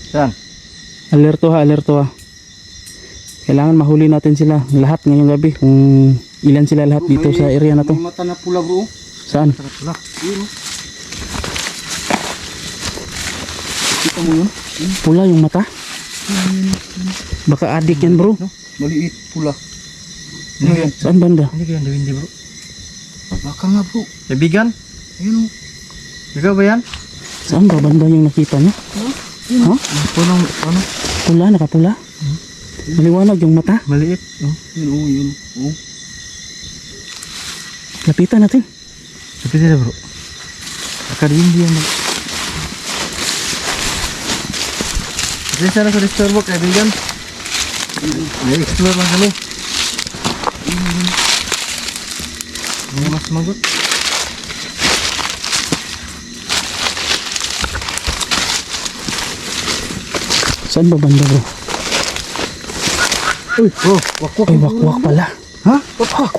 Saan? Alerto ha, alerto ha. Kailangan mahuli natin sila lahat ngayong gabi. Kung ilan sila lahat Bro, dito sa area na to. May mata na pula bro. Saan? Mata na pula. Yun. Kita mo yun? Pula yung mata? Baka adik yan bro. No? Maliit pula. Ano yan? Saan banda? Hindi kaya hindi bro. Baka nga bro. Kaibigan? Ayun o. Ikaw ba yan? Saan ba banda yung nakita niyo? Ha? Pulang ano? Pula, nakapula? Maliwanag yung mata. Maliit. Oh. Yun o, yun o. Lapitan natin. Tapi tidak bro. Akar hindi yan. Kasi sana sa disturbo kaibigan. I-explore lang kami. Ano mas magot? Saan ba banda bro? Uy, oh, wakwak. Ay, wakwak pala. Ha? Wakwak.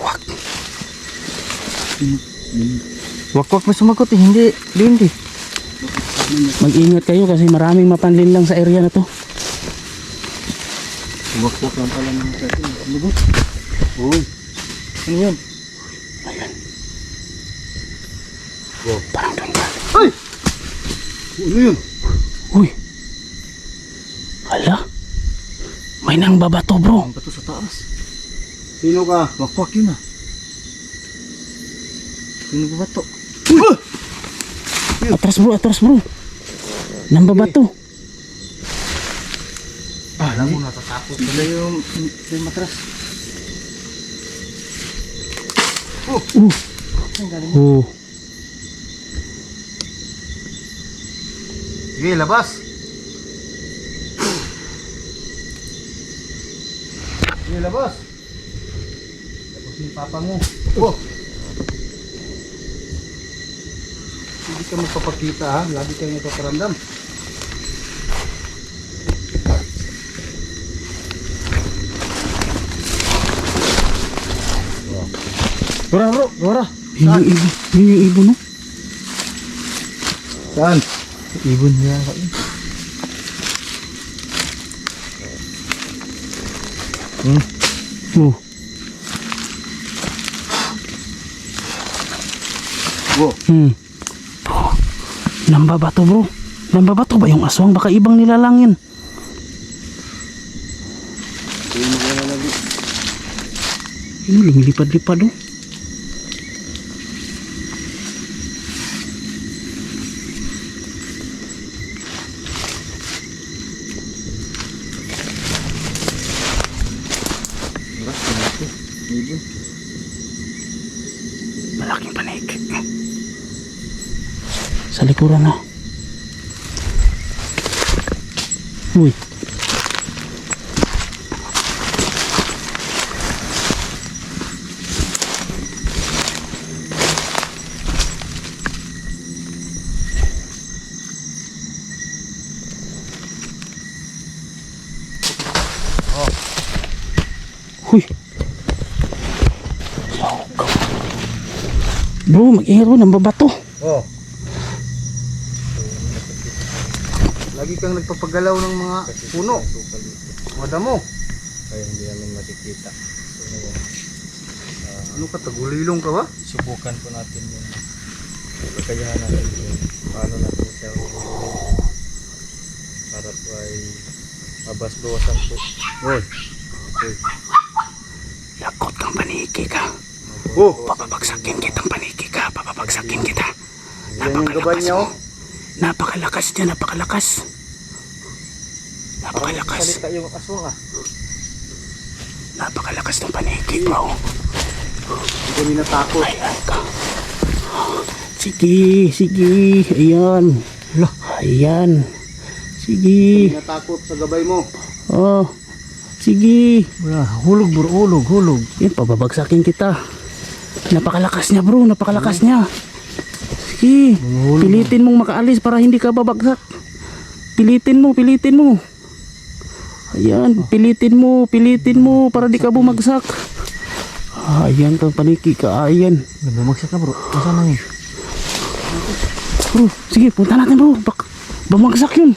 Wakwak na sumagot eh, hindi hindi. Mag-ingat kayo kasi maraming mapanlin lang sa area na to. Wakwak lang pala ng kasi. Ano ba? Uy. Ano yun? Ayan. Wow. Parang doon ka. Ay! Ano yun? Uy. Hala. May nang babato bro. Ang bato sa taas. Sino ka? Wakwak yun ah. Sino ba to? Atras bro. Nang babato. Ah, alam mo natatakot. Sila yung matras. Saan galing? Oh. Sige, labas. Sige, labas. Tapos yung papa mo. Oh. Hindi ka magpapakita ha. Lagi kang nagpaparamdam. Gora bro, gora. Yun yung ibon no? Saan? Ibon niya ako. Oh. Wow. Bro. Nang babato bro. Nang babato ba yung aswang? Baka ibang nilalang yun. Yun lumilipad-lipad oh. Malaking paniki. Sa likuran na. Uy. Huy. Bro, mag-ingat mo ng babato. Oh. Lagi kang nagpapagalaw ng mga puno. Mga damo. Kaya hindi namin makikita. Ano ka, tagulilong ka ba? Subukan po natin yung kakayahan natin kung paano natin siya huhulihin para po ay mabasbawasan po. Oy. Lakot kang paniki ka. Oh. Papabagsakin kitang paniki ka. Papabagsakin kita. Yan yung gabay niya oh. Napakalakas niya, napakalakas. Napakalakas. Salita yung aswang ah. Napakalakas ng paniki bro. Hindi kami natakot. Ayan ka. Sige. Ayan. Ayan. Sige. Hindi natakot sa gabay mo. Oh. Sige. Wala, hulog bro, hulog. Yan, pababagsakin kita. Napakalakas niya bro, napakalakas niya. Sige. Pilitin mong makaalis para hindi ka babagsak. Pilitin mo. Ayan, pilitin mo para di ka bumagsak. Ayan kang paniki ka, ayan. Bumagsak na bro, masa na yun? Bro, sige, punta natin bro. Bumagsak yun.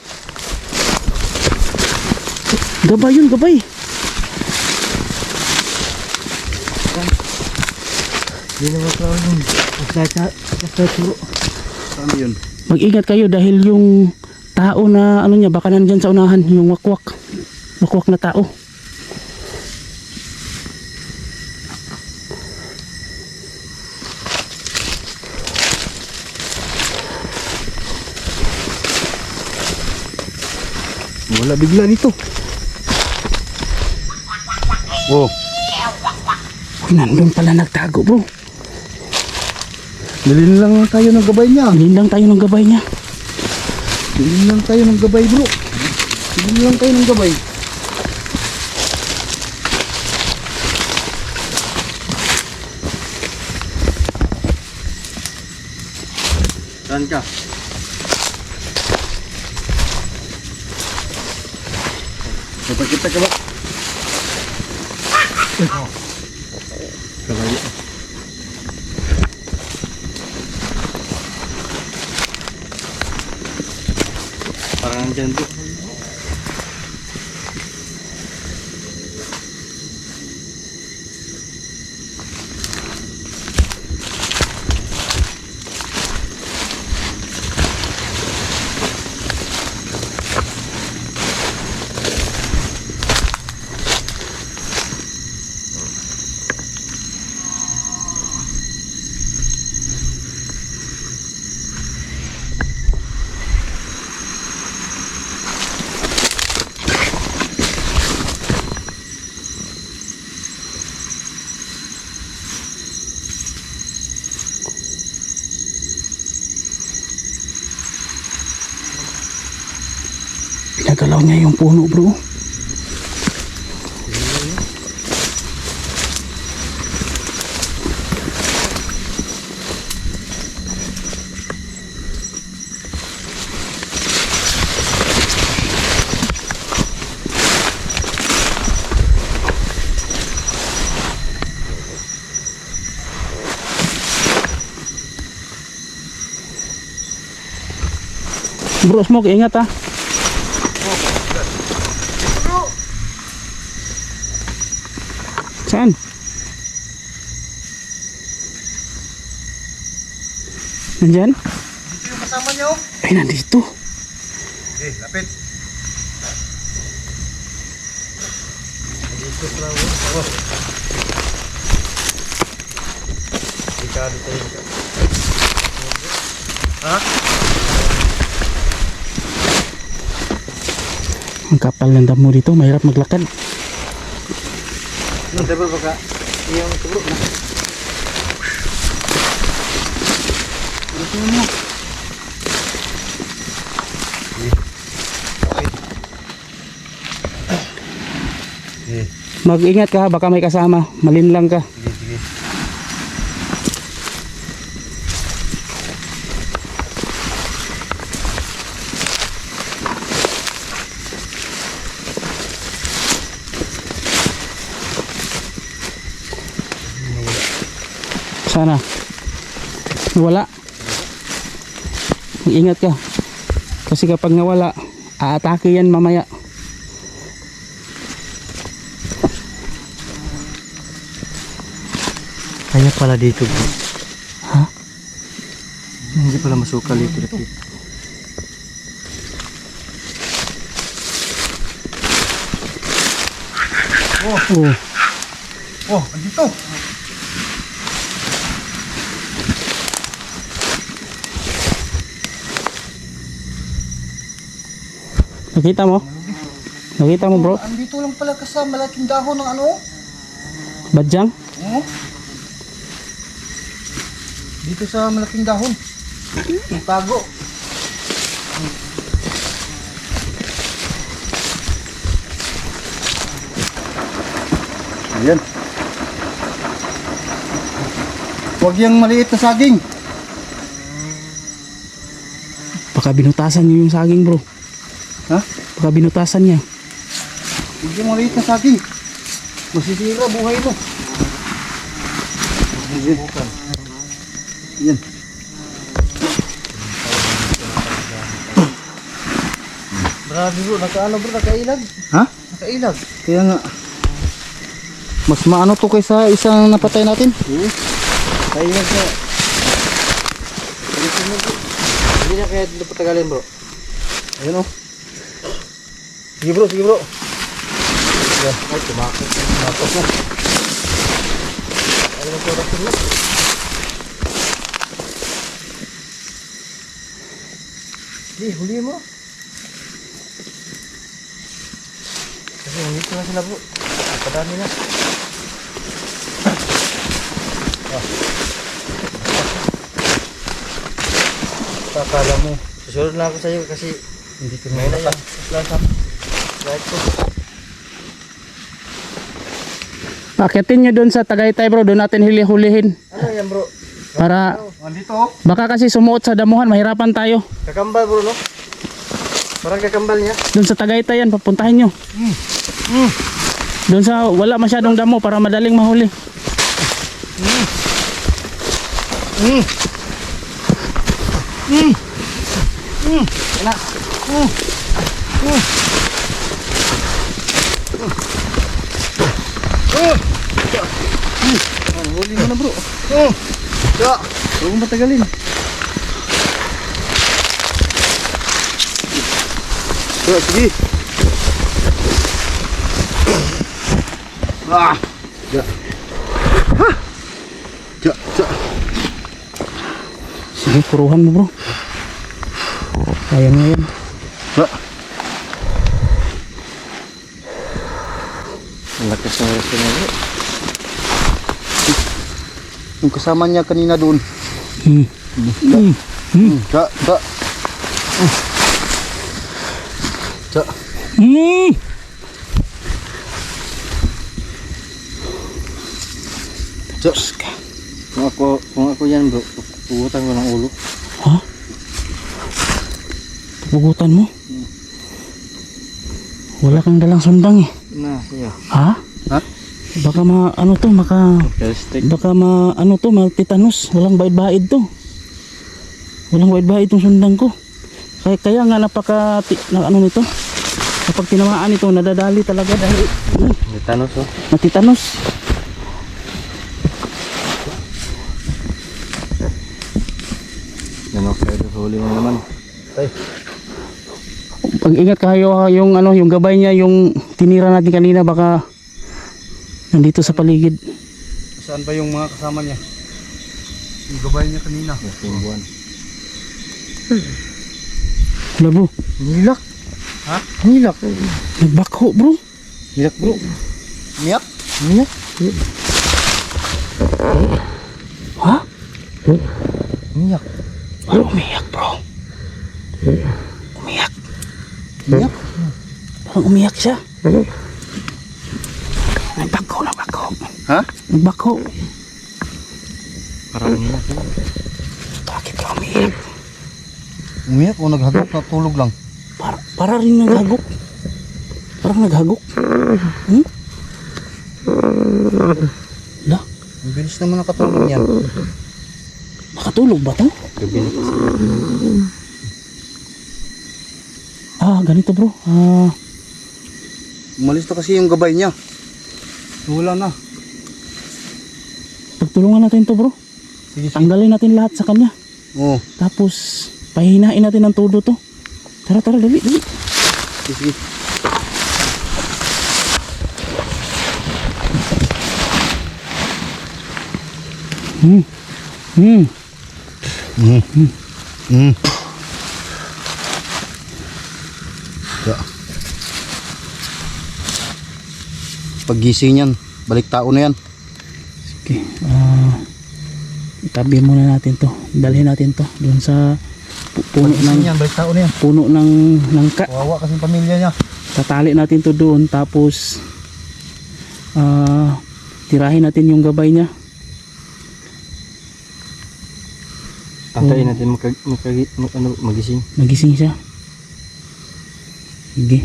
Gabay yun, gabay. Hindi naman tao yun. Saan yun? Mag-ingat kayo dahil yung tao na ano niya, baka nandyan sa unahan, yung wakwak. Wakwak na tao. Wala bigla dito. Oh, Uy, nandun pala nagtago bro. dalhin lang tayo ng gabay niya. Bilhin lang tayo ng gabay niya. Dalhin lang tayo ng gabay bro. Dalhin lang tayo ng gabay. Saan ka? Kita ka ba? Kalayo. Parang nandyan bro. Pinagalaw niya yung puno bro. Bro Smoke, ingat ah. Saan? Nandyan? Dito yung kasama niyo. Ay, nandito. Okay, lapit. Dito sa lawa. Oh. Delikado tayo. Ha? Ang kapal ng damo dito, mahirap maglakad. Nung table baka yung tubro na. Gusto mo. Mag-ingat ka, baka may kasama. Malinlang ka. Sige, sige. Sana. Nawala. Mag-ingat ka. Kasi kapag nawala, aatake yan mamaya. Kaya pala dito bro. Ha? Hindi pala masukal dito. Oh. Oh, andito. Nakita mo? Nakita mo bro? Andito lang pala ka sa malaking dahon ng ano? Badyang? Oh. Dito sa malaking dahon. Tago. Ayan. Huwag yung maliit na saging. Baka binutasan niyo yung saging bro. Ha? Baka binutasan niya. Huwag yung maliit na saging. Masisira buhay mo. Ayan. Ayan. Grabe bro, nakaano bro, nakailag. Ha? Sa ilag. Kaya nga. Mas maano to kaysa isang napatay natin. Sa ilag siya. Hindi na kaya dito patagalin bro. Ayun oh. Sige bro, sige bro. Ay, tumakot na. Ano yung production na? Di, huli mo. Kasi nandito na sila bro. Padami na. Akala mo. Susunod na ako sa'yo kasi hindi ko na yan. Like ko. Pakitin nyo doon sa Tagaytay bro, doon natin hulihin. Ano yan bro? Para Nandito oh. baka kasi sumuot sa damuhan, mahirapan tayo. Kakambal bro no? Parang kakambal niya. Doon sa Tagaytay yan, papuntahin nyo. Doon sa wala masyadong damo para madaling mahuli. Huli mo na bro. Ya. Huwag mong patagalin. Ya, sige. Ya. Ya, ya. Sige, puruhan mo bro. Kaya nga yan. Ya. Lakas ng resto na bro. Yung kasama niya kanina doon. Ya, ya. Ya. Diyos ka. Kung ako yan bro, pugutan ko ng ulo. Ha? Pugutan mo? Wala kang dalang sundang eh. Na, iya. Ha? Ha? Baka ano to, Karistik. baka ano to, tetanus. Walang baid-baid to. Walang baid-baid tong sundang ko. Kaya nga ano nito. Kapag tinamaan ito, nadadali talaga dahil Tetanus oh. natitanos. Yan o, kaya huli mo naman. Tay. Pag-ingat kayo yung yung gabay niya, yung tinira natin kanina, baka nandito sa paligid. Saan ba yung mga kasama niya? Yung gabay niya kanina. Yung buwan. Wala bro, Nilak. Ha? nilak. Nagbako bro. Nilak bro. Miyak? Nilak. Ha? Miyak. Parang umiyak bro. Umiyak. Miyak? Parang umiyak siya. Nagbako. Ha? Nagbako. Parang umiyak. Bakit ka umiyak? Umiyak o naghagok na tulog lang? Para rin naghagok. Parang naghagok. La, Ang bilis naman nakatulog yan. nakatulog ba to? Gabi na kasi. Ganito bro. Umalis na kasi yung gabay niya. Wala na. Pagtulungan natin to bro. Sige, sige. Tanggalin natin lahat sa kanya. Oo. Tapos pahinain natin ng todo to. Tara, dali. Sige, sige. Ya. Paggising yan, balik tao na yan. Okay. Itabi muna natin to. Dalhin natin to doon sa puno ng yan, balik tao na yan. puno ng nangka. Kawawa kasi pamilya niya. Tatali natin to doon, tapos tirahin natin yung gabay niya. Antayin natin magising. Magising siya. Sige.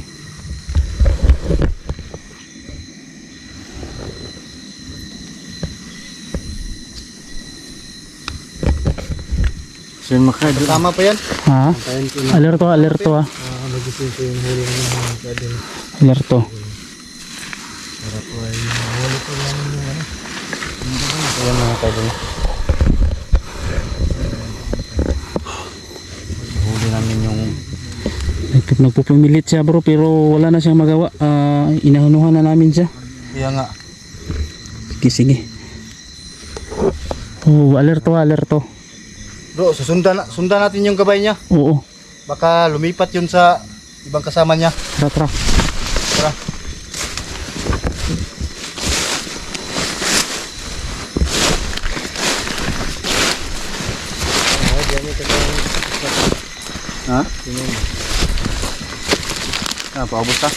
Sir Makad. Tama pa yan? Ha? Antayin ko na. Alerto. Magising ko yung huli ng mga pwede. Alerto. Para po ay mahuli po namin yung ano. Ayan mga kaidol. Huli namin yung Nagpupumilit siya bro, pero wala na siyang magawa. Inahanuhan na namin siya. kaya nga. Sige, sige. Oh, alerto, alerto. Bro, sundan natin yung gabay niya. Oo, Baka lumipat yun sa ibang kasama niya. tara, tara. Tara. Ha? Paubos ka?